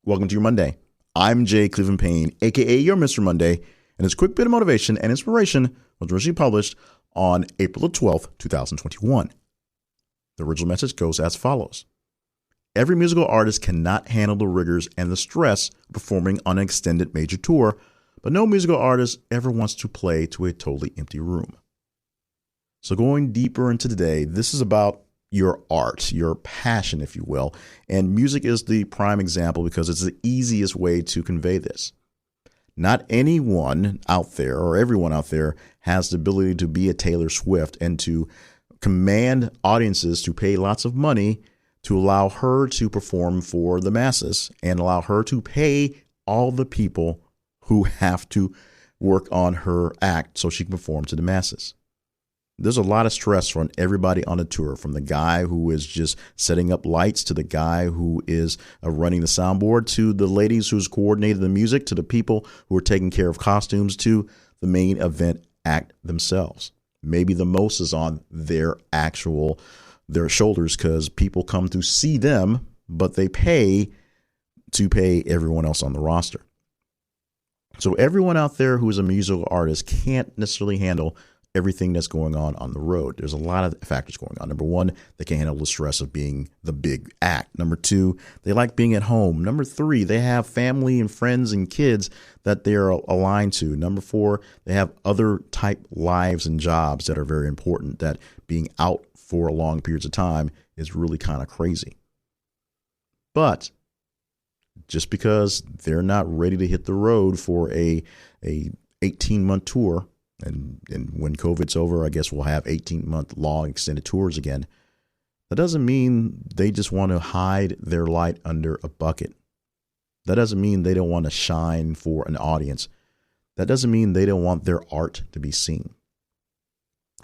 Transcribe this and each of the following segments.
Welcome to your Monday. I'm Jay Cleveland Payne, aka your Mr. Monday, and this quick bit of motivation and inspiration was originally published on April the 12th, 2021. The original message goes as follows. Every musical artist cannot handle the rigors and the stress of performing on an extended major tour, but no musical artist ever wants to play to a totally empty room. So going deeper into today, this is about your art, your passion, if you will. And music is the prime example because it's the easiest way to convey this. Not anyone out there or everyone out there has the ability to be a Taylor Swift and to command audiences to pay lots of money to allow her to perform for the masses and allow her to pay all the people who have to work on her act so she can perform to the masses. There's a lot of stress on everybody on a tour, from the guy who is just setting up lights to the guy who is running the soundboard to the ladies who's coordinating the music to the people who are taking care of costumes to the main event act themselves. Maybe the most is on their shoulders because people come to see them, but they pay to pay everyone else on the roster. So everyone out there who is a musical artist can't necessarily handle everything that's going on the road. There's a lot of factors going on. Number one, they can't handle the stress of being the big act. Number two, they like being at home. Number three, they have family and friends and kids that they're aligned to. Number four, they have other type lives and jobs that are very important, that being out for long periods of time is really kind of crazy. But just because they're not ready to hit the road for a 18-month tour, and when COVID's over, I guess we'll have 18-month long extended tours again. That doesn't mean they just want to hide their light under a bucket. That doesn't mean they don't want to shine for an audience. That doesn't mean they don't want their art to be seen.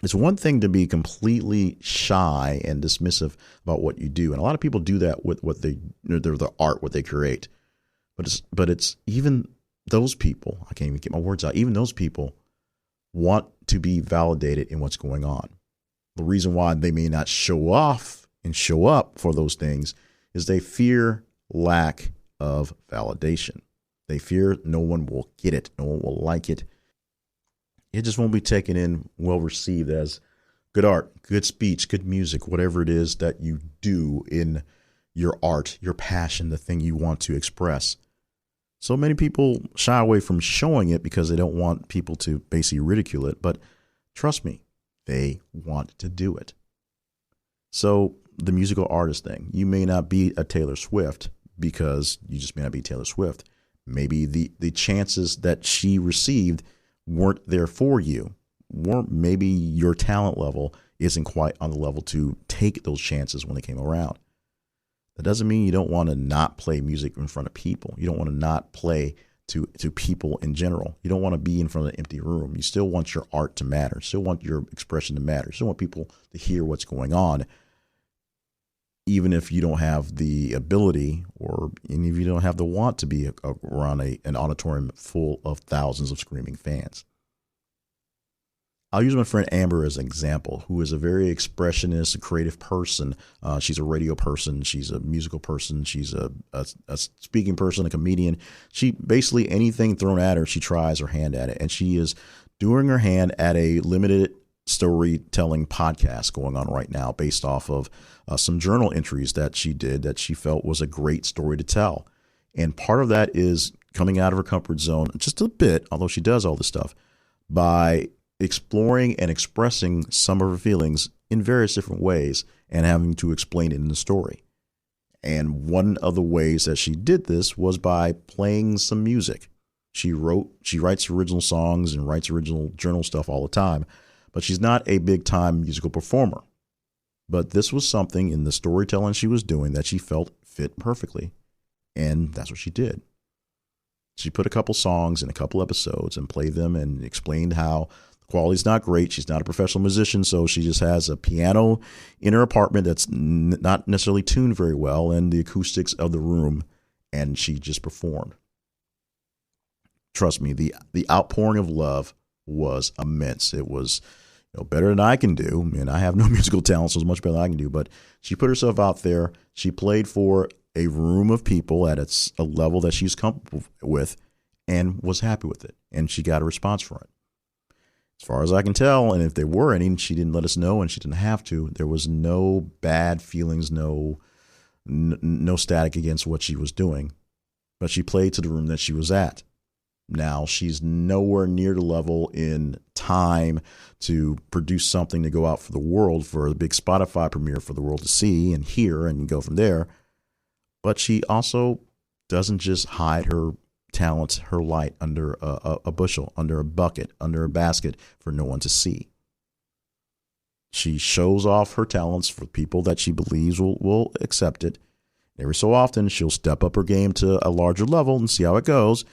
It's one thing to be completely shy and dismissive about what you do. And a lot of people do that with the art, what they create. But it's even those people, I can't even get my words out, even those people want to be validated in what's going on. The reason why they may not show off and show up for those things is they fear lack of validation. They fear no one will get it. No one will like it. It just won't be taken in, well received as good art, good speech, good music, whatever it is that you do in your art, your passion, the thing you want to express. So many people shy away from showing it because they don't want people to basically ridicule it. But trust me, they want to do it. So the musical artist thing, you may not be a Taylor Swift because you just may not be Taylor Swift. Maybe the chances that she received weren't there for you. Or maybe your talent level isn't quite on the level to take those chances when they came around. That doesn't mean you don't want to not play music in front of people. You don't want to not play to people in general. You don't want to be in front of an empty room. You still want your art to matter. You still want your expression to matter. You still want people to hear what's going on, even if you don't have the ability or even if you don't have the want to be around an auditorium full of thousands of screaming fans. I'll use my friend Amber as an example, who is a very expressionist, a creative person. She's a radio person. She's a musical person. She's a speaking person, a comedian. She basically anything thrown at her, she tries her hand at it. And she is doing her hand at a limited storytelling podcast going on right now based off of some journal entries that she did that she felt was a great story to tell. And part of that is coming out of her comfort zone just a bit, although she does all this stuff, by exploring and expressing some of her feelings in various different ways and having to explain it in the story. And one of the ways that she did this was by playing some music. She writes original songs and writes original journal stuff all the time, but she's not a big time musical performer. But this was something in the storytelling she was doing that she felt fit perfectly. And that's what she did. She put a couple songs in a couple episodes and played them and explained how the quality's not great. She's not a professional musician, so she just has a piano in her apartment that's not necessarily tuned very well and the acoustics of the room, and she just performed. Trust me, the outpouring of love was immense. It was better than I can do. And I have no musical talent, so it's much better than I can do. But she put herself out there. She played for a room of people at a level that she's comfortable with and was happy with it. And she got a response from it. As far as I can tell, and if there were any, and she didn't let us know and she didn't have to, there was no bad feelings, no static against what she was doing. But she played to the room that she was at. Now, she's nowhere near the level in time to produce something to go out for the world, for a big Spotify premiere for the world to see and hear and go from there. But she also doesn't just hide her talents, her light under a bushel, under a bucket, under a basket for no one to see. She shows off her talents for people that she believes will accept it. Every so often, she'll step up her game to a larger level and see how it goes.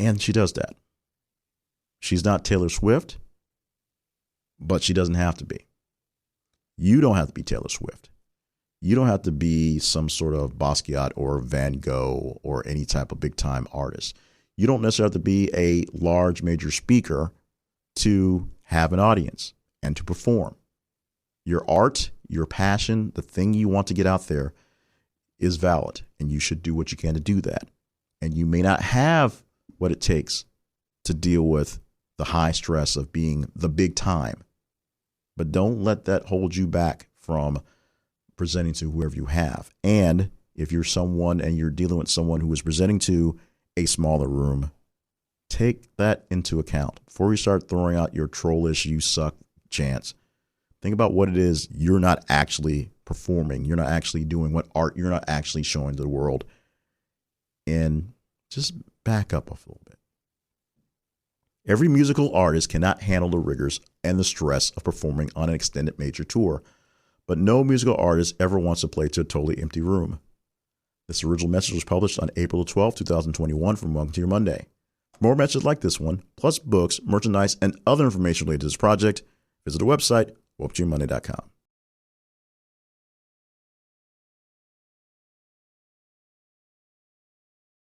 And she does that. She's not Taylor Swift, but she doesn't have to be. You don't have to be Taylor Swift. You don't have to be some sort of Basquiat or Van Gogh or any type of big time artist. You don't necessarily have to be a large major speaker to have an audience and to perform. Your art, your passion, the thing you want to get out there is valid, and you should do what you can to do that. And you may not have what it takes to deal with the high stress of being the big time, but don't let that hold you back from presenting to whoever you have. And if you're someone and you're dealing with someone who is presenting to a smaller room, take that into account before you start throwing out your trollish, you suck chants. Think about what it is you're not actually performing. You're not actually doing what art you're not actually showing to the world. And just back up a little bit. Every musical artist cannot handle the rigors and the stress of performing on an extended major tour, but no musical artist ever wants to play to a totally empty room. This original message was published on April 12, 2021 from Welcome to Your Monday. For more messages like this one, plus books, merchandise, and other information related to this project, visit the website, welcometoyourmonday.com.